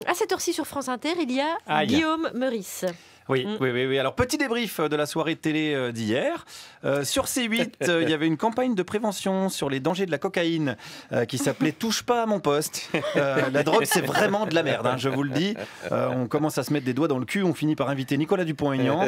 À cette heure-ci sur France Inter, il y a Guillaume Meurice. Oui. Alors, petit débrief de la soirée télé d'hier. Sur C8, il y avait une campagne de prévention sur les dangers de la cocaïne qui s'appelait « Touche pas à mon poste ». La drogue, c'est vraiment de la merde, hein, je vous le dis. On commence à se mettre des doigts dans le cul, on finit par inviter Nicolas Dupont-Aignan.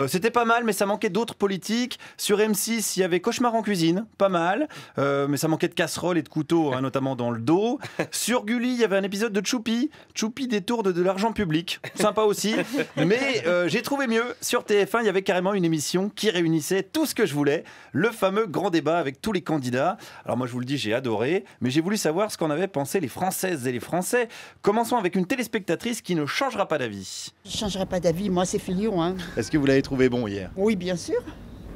C'était pas mal, mais ça manquait d'autres politiques. Sur M6, il y avait Cauchemar en cuisine, pas mal. Mais ça manquait de casseroles et de couteaux, hein, notamment dans le dos. Sur Gulli, il y avait un épisode de Choupi. Choupi détourne de l'argent public. Sympa aussi. Mais j'ai trouvé mieux. Sur TF1, il y avait carrément une émission qui réunissait tout ce que je voulais. Le fameux grand débat avec tous les candidats. Alors moi, je vous le dis, j'ai adoré. Mais j'ai voulu savoir ce qu'en avaient pensé les Françaises et les Français. Commençons avec une téléspectatrice qui ne changera pas d'avis. Je ne changerai pas d'avis, moi c'est Fillon. Hein. Est-ce que vous l'avez trouvé bon hier? Oui, bien sûr.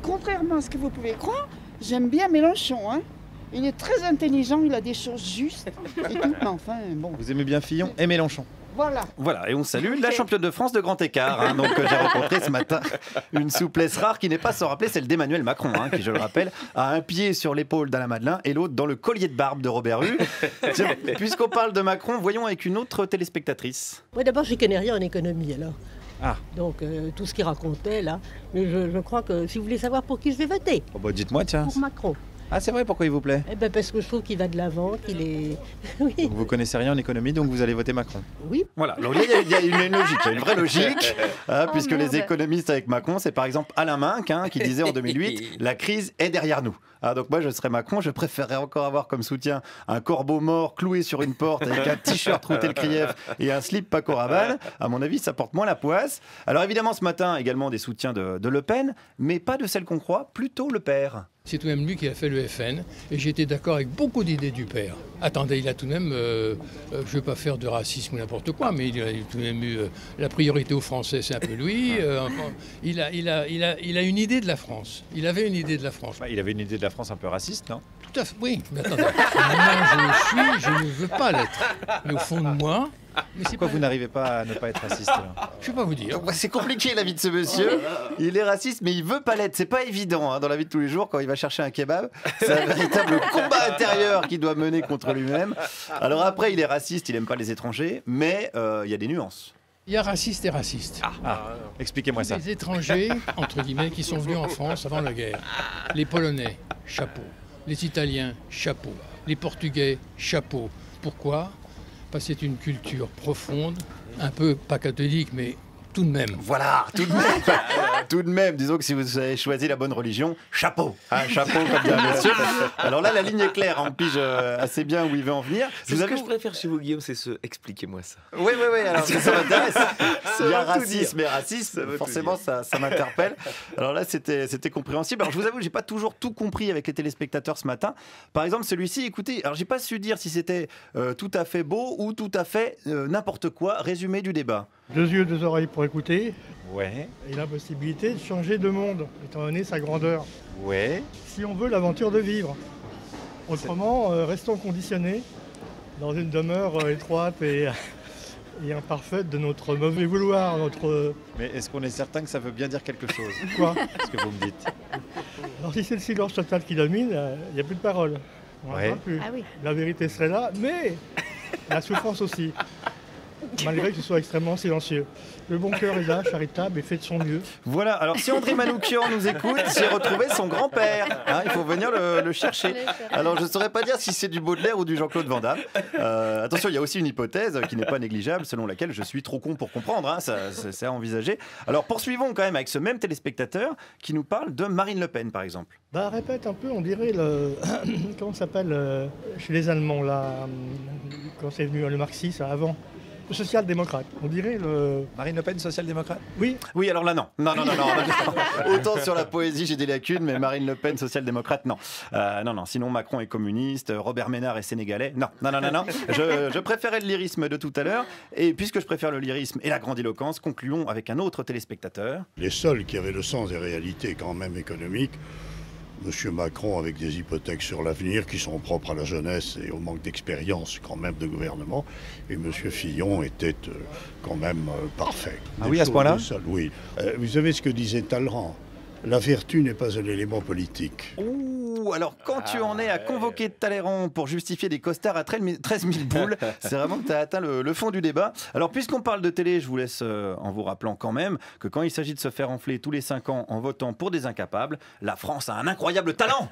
Contrairement à ce que vous pouvez croire, j'aime bien Mélenchon. Hein. Il est très intelligent, il a des choses justes. Et tout, mais enfin, bon. Vous aimez bien Fillon et Mélenchon? Voilà, et on salue la championne de France de grand écart, hein, donc j'ai rencontré ce matin une souplesse rare qui n'est pas sans rappeler celle d'Emmanuel Macron, hein, qui, je le rappelle, a un pied sur l'épaule d'Alain Madelin et l'autre dans le collier de barbe de Robert Hue. Tiens, puisqu'on parle de Macron, voyons avec une autre téléspectatrice. Moi d'abord, je ne connais rien en économie alors. Ah. Donc tout ce qu'il racontait là, mais je crois que si vous voulez savoir pour qui je vais voter, Dites-moi, tiens. pour Macron. Ah, c'est vrai, pourquoi il vous plaît? Eh ben parce que je trouve qu'il va de l'avant, qu'il est... Oui. Donc vous connaissez rien en économie, donc vous allez voter Macron? Oui. Voilà, donc il y a une logique, il y a une vraie logique, hein, puisque les économistes avec Macron, c'est par exemple Alain Minck, hein, qui disait en 2008 « La crise est derrière nous ». Ah, donc moi, je serais Macron, je préférerais encore avoir comme soutien un corbeau mort cloué sur une porte avec un t-shirt Routel Krief et un slip Paco Rabanne. À mon avis, ça porte moins la poisse. Alors évidemment, ce matin, également des soutiens de Le Pen, mais pas de celle qu'on croit, plutôt le père. C'est tout de même lui qui a fait le FN, et j'ai été d'accord avec beaucoup d'idées du père. Attendez, il a tout de même, je ne veux pas faire de racisme ou n'importe quoi, mais il a tout de même eu la priorité aux Français, c'est un peu lui. Il a une idée de la France. Il avait une idée de la France. Il avait une idée de la France un peu raciste, non? Tout à fait, oui. Mais attendez, moi je ne veux pas l'être. Mais au fond de moi... Pourquoi vous n'arrivez pas à ne pas être raciste là? Je ne vais pas vous dire. C'est compliqué la vie de ce monsieur. Il est raciste, mais il veut pas l'être. C'est pas évident hein, dans la vie de tous les jours quand il va chercher un kebab. C'est un véritable combat intérieur qu'il doit mener contre lui-même. Alors après, il est raciste, il aime pas les étrangers, mais il y a des nuances. Il y a raciste et raciste. Expliquez-moi ça. Les étrangers, entre guillemets, qui sont venus en France avant la guerre. Les Polonais, chapeau. Les Italiens, chapeau. Les Portugais, chapeau. Pourquoi? Parce que c'est une culture profonde, un peu pas catholique, mais tout de même. Voilà, tout de même. Tout de même, disons que si vous avez choisi la bonne religion, chapeau. Hein, chapeau, comme dit un monsieur. Alors là, la ligne est claire, on pige assez bien où il veut en venir. Ce que je préfère chez vous, Guillaume, c'est expliquez-moi ça. Oui, alors ça m'intéresse. Il y a racisme et racisme, forcément, ça m'interpelle. Alors là, c'était compréhensible. Alors je vous avoue, j'ai pas toujours tout compris avec les téléspectateurs ce matin. Par exemple, celui-ci, écoutez, alors j'ai pas su dire si c'était tout à fait beau ou tout à fait n'importe quoi. Résumé du débat. 2 yeux, 2 oreilles pour écouter. Ouais. Et la possibilité de changer de monde, étant donné sa grandeur. Ouais. Si on veut l'aventure de vivre. Autrement, restons conditionnés dans une demeure étroite et imparfaite de notre mauvais vouloir, Mais est-ce qu'on est certain que ça veut bien dire quelque chose? Quoi? Ce que vous me dites. Alors si c'est le silence total qui domine, il n'y a plus de parole. On n'en parle plus. Ah oui. La vérité serait là, mais la souffrance aussi. Malgré que ce soit extrêmement silencieux. Le bon cœur est là, charitable et fait de son mieux. Voilà, alors si André Manoukian nous écoute, j'ai retrouvé son grand-père. Hein, il faut venir le chercher. Alors je ne saurais pas dire si c'est du Baudelaire ou du Jean-Claude Van Damme. Attention, il y a aussi une hypothèse qui n'est pas négligeable, selon laquelle je suis trop con pour comprendre. Hein, c'est à envisager. Alors poursuivons quand même avec ce même téléspectateur qui nous parle de Marine Le Pen, par exemple. Bah répète un peu, on dirait comment ça s'appelle chez les Allemands, là, quand c'est venu le marxisme avant. Social-démocrate, on dirait le... Marine Le Pen, social-démocrate? Oui. Oui, alors là, non. Non. Autant sur la poésie, j'ai des lacunes, mais Marine Le Pen, social-démocrate, non. Non. Sinon, Macron est communiste, Robert Ménard est sénégalais. Non. Je préférais le lyrisme de tout à l'heure. Et puisque je préfère le lyrisme et la grandiloquence, concluons avec un autre téléspectateur. Les seuls qui avaient le sens des réalités quand même économiques, Monsieur Macron avec des hypothèques sur l'avenir qui sont propres à la jeunesse et au manque d'expérience quand même de gouvernement. Et Monsieur Fillon était quand même parfait. Ah oui, à ce point-là? Oui. Vous savez ce que disait Talleyrand? La vertu n'est pas un élément politique. Ouh, alors quand tu en es à convoquer Talleyrand pour justifier des costards à 13 000 boules, c'est vraiment que tu as atteint le fond du débat. Alors puisqu'on parle de télé, je vous laisse en vous rappelant quand même que quand il s'agit de se faire enfler tous les 5 ans en votant pour des incapables, la France a un incroyable talent.